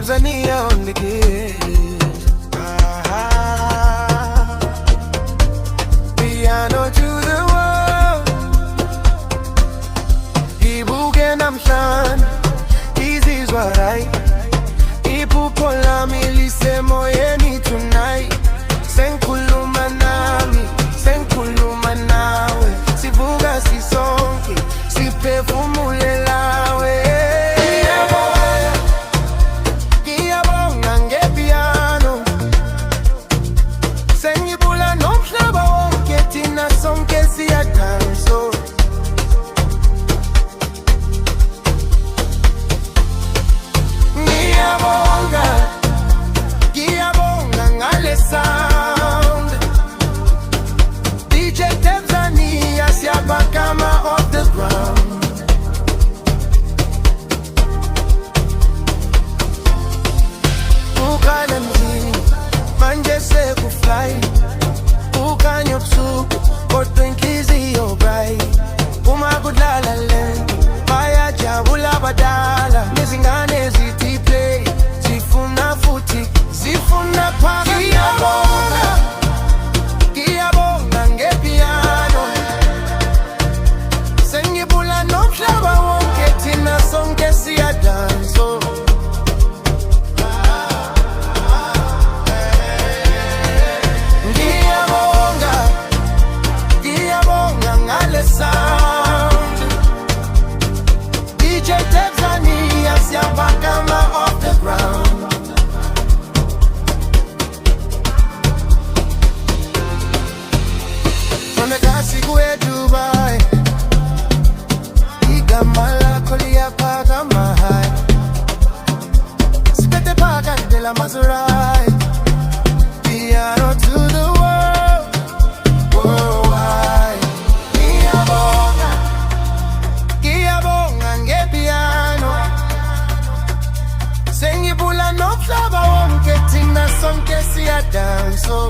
Tanzania on the gate. Piano to the world. Ibuke namhlanje, izizwa right. Iphupho lami lisemoyeni tonight. Sengikhuluma nami, sengikhuluma nawe. Sivuka sisonke, siphefumule lawe. Ngiyabonga ngepiano. Sengibula nomhlaba wonke thina sonke siyadanso. Ngiyabonga ngale sound. DJ Tanzania siyabhakama off the ground. Ukhala mzini manje sekufly. Ukhanya ubusuku kodwa inhliziyo bright. Uma kudlala lento bayajabula abadala. Nezingane zithi play, zifuna futhi zifuna phaka. Ngiyabonga ngepiano. Sengibula nomhlaba wonke thina sonke siyadanso. Ngiyabonga ngale sound. DJ Tanzania siyabhakama off the ground. From the Kasi kuye Dubai, igama lakho liyaphakama high. Sipete phakathi de la Maserati. Piano to the world, worldwide. Ngiyabonga ngepiano. Sengibula nomhlaba wonke thina sonke siyadanso.